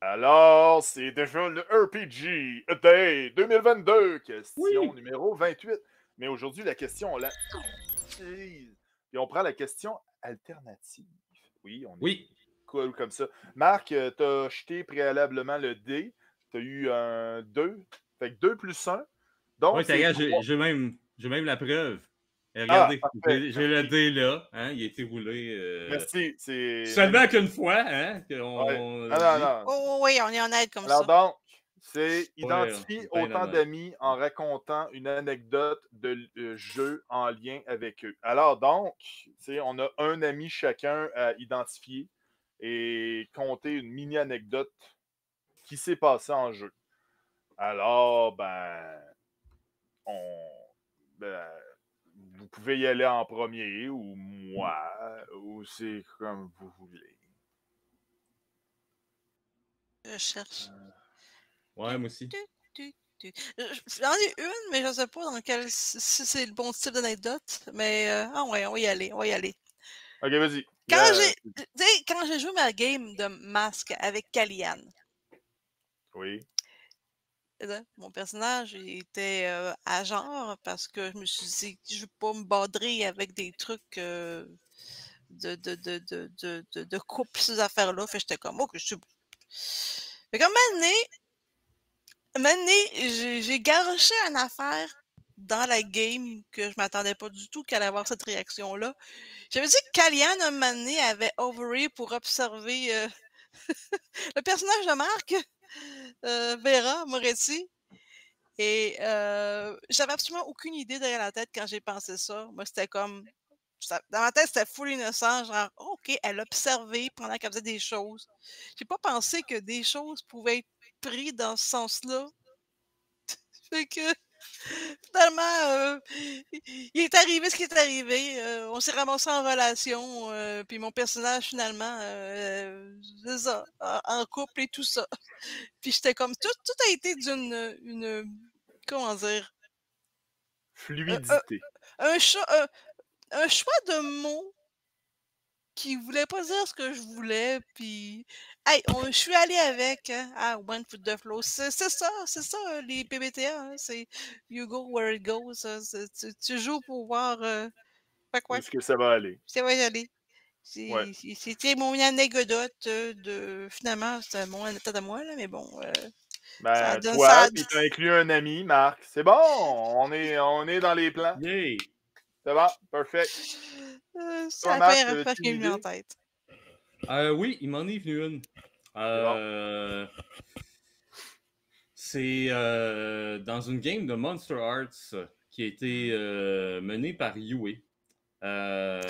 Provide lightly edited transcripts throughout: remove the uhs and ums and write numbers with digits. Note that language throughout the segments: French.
Alors, c'est déjà le RPG Day 2022, question Oui. numéro 28. Mais aujourd'hui, la question, et on prend la question alternative. Oui, on est Oui. cool comme ça. Marc, t'as jeté préalablement le dé. T'as eu un 2. Fait que 2 plus 1. Oui, Donc, c'est regarde, 3. j'ai même la preuve. Ah, Regardez, parfait. j'ai le Merci. dé là. Hein, il a été roulé Merci. C'est seulement magnifique. qu'une fois, hein, Ouais. qu'on Non, a non, dit. non. Oh, oui, on est honnête comme Alors ça. donc, c'est Ouais, identifier bien autant honnête. d'amis en racontant une anecdote de jeu en lien avec eux. Alors donc, on a un ami chacun à identifier et compter une mini-anecdote qui s'est passée en jeu. Alors, on, ben, vous pouvez y aller en premier ou moi, ou c'est comme vous voulez. Je cherche. Ouais, moi aussi. J'en ai une, mais je ne sais pas dans quel si c'est le bon style d'anecdote. Mais ah ouais, on va y aller, on va y aller. Ok, vas-y. Quand j'ai joué ma game de masque avec Kalian, Oui. mon personnage était à genre parce que je me suis dit je ne veux pas me badrer avec des trucs de couple, ces affaires-là. Fait que j'étais comme, oh, que je suis. Fait comme maintenant, j'ai garoché une affaire dans la game que je m'attendais pas du tout qu'elle allait avoir cette réaction-là. J'avais dit que Kalian, un moment donné, avait overé pour observer le personnage de Marc, Vera Moretti. Et j'avais absolument aucune idée derrière la tête quand j'ai pensé ça. Moi, c'était comme. Dans ma tête, c'était full innocent, genre, oh, OK, elle observait pendant qu'elle faisait des choses. J'ai pas pensé que des choses pouvaient être prises dans ce sens-là. Fait que, finalement, il est arrivé ce qui est arrivé. On s'est ramassé en relation, puis mon personnage, finalement, c'est ça, en couple et tout ça. Puis j'étais comme, tout a été comment dire, un, un- Fluidité. un un choix de mots qui voulait pas dire ce que je voulais, puis hey, je suis allée avec, hein, I went with the flow. C'est ça, les PBTA, hein, c'est you go where it goes. Tu joues pour voir, fait Où quoi, est-ce que ça va aller? ça va y aller. Ouais. C'était mon anecdote de finalement, c'était mon anecdote à moi, là, mais bon, Ben, ça toi, a puis t'as inclus un ami, Marc. C'est bon, on est dans les plans. Yay! C'est bon, perfect. c'est Toi, la Marc, première fois t'avais-tu qui une m'est venue en idée? tête. Oui, il m'en est venu une. C'est bon. C'est dans une game de Monster Arts qui a été menée par Yue. Ah,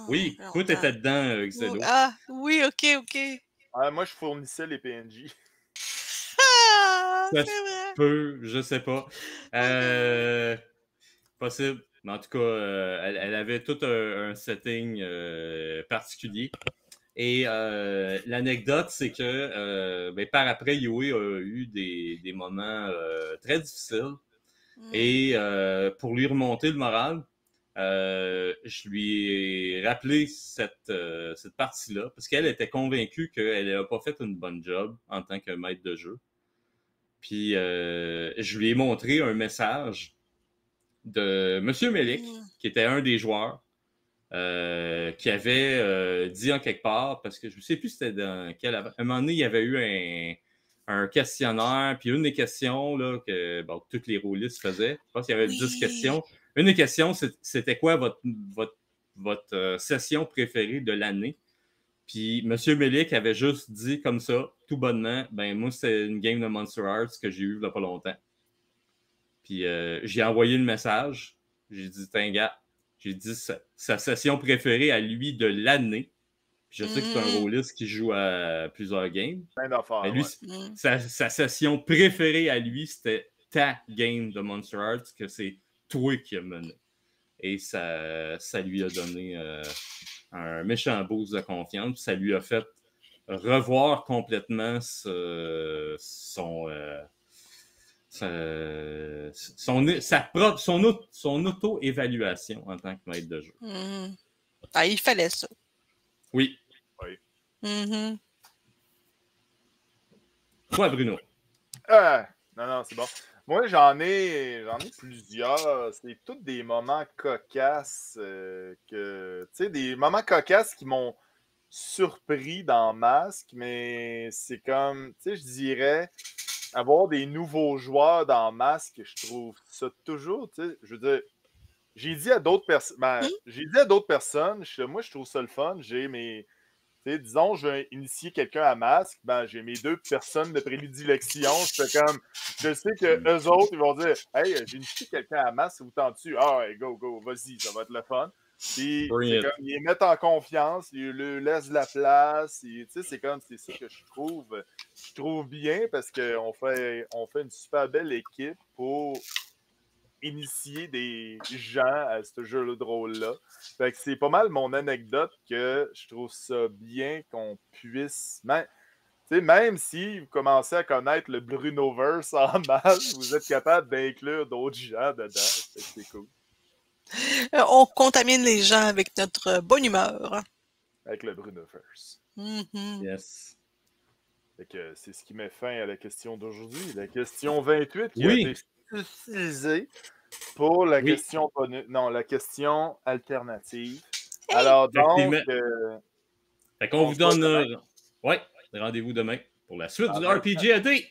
Oui, toi, longtemps. t'étais dedans, Xedo. Ah, oui, ok, ok. Moi, je fournissais les PNJ. Ah, Ça se c'est vrai. peut, je sais pas. OK. Possible. Mais en tout cas, elle avait tout un setting particulier. Et l'anecdote, c'est que par après, Yui a eu des moments très difficiles. Mm. Et pour lui remonter le moral, je lui ai rappelé cette partie-là, parce qu'elle était convaincue qu'elle n'a pas fait une bonne job en tant que maître de jeu. Puis je lui ai montré un message de Monsieur Melik, Mm. qui était un des joueurs, qui avait dit en quelque part, parce que je ne sais plus c'était dans quel... À un moment donné, il y avait eu un questionnaire, puis une des questions là, que toutes les rôlistes faisaient, je pense qu'il y avait 10 Oui. questions. Une des questions, c'était quoi votre session préférée de l'année? Puis M. Melik avait juste dit comme ça, tout bonnement, ben moi, c'est une game de Monster Arts que j'ai eue il n'y a pas longtemps. Puis j'ai envoyé le message. J'ai dit, gars, j'ai dit sa session préférée à lui de l'année. Puis je sais que c'est un Mm. rôliste qui joue à plusieurs games. Plein Mais d'affaires, lui, ouais. Mm. sa session préférée à lui, c'était ta game de Monster Arts, que c'est toi qui as mené. Et ça lui a donné un méchant boost de confiance. Ça lui a fait revoir complètement son auto-évaluation en tant que maître de jeu. Mm. Ah, il fallait ça. Oui. Oui. Mm-hmm. Toi, Bruno. Non, c'est bon. Moi, j'en ai plusieurs. C'est tous des moments cocasses des moments cocasses qui m'ont surpris dans Masque, mais c'est comme, je dirais, avoir des nouveaux joueurs dans Masque, je trouve ça toujours, je veux dire, j'ai dit à d'autres personnes, moi, je trouve ça le fun, disons, je vais initier quelqu'un à Masque, j'ai mes 2 personnes de prédilection. Je sais que eux autres, ils vont dire, hey, j'ai initié quelqu'un à Masque, ça vous tente-tu? Ah ouais, go, vas-y, ça va être le fun. Puis, c'est comme, ils les mettent en confiance, ils leur laissent de la place. C'est ça que je trouve bien parce qu'on fait une super belle équipe pour initier des gens à ce jeu de rôle-là. Fait que c'est pas mal mon anecdote que je trouve ça bien qu'on puisse... Même si vous commencez à connaître le Brunoverse en masse, vous êtes capable d'inclure d'autres gens dedans. Fait que c'est cool. On contamine les gens avec notre bonne humeur. Avec le Brunoverse. Yes. Fait que c'est ce qui met fin à la question d'aujourd'hui. La question 28 qui a été utilisée pour la question la question alternative. Hey! Alors donc, fait qu'on vous donne rendez-vous demain pour la suite du RPG AD. Ouais.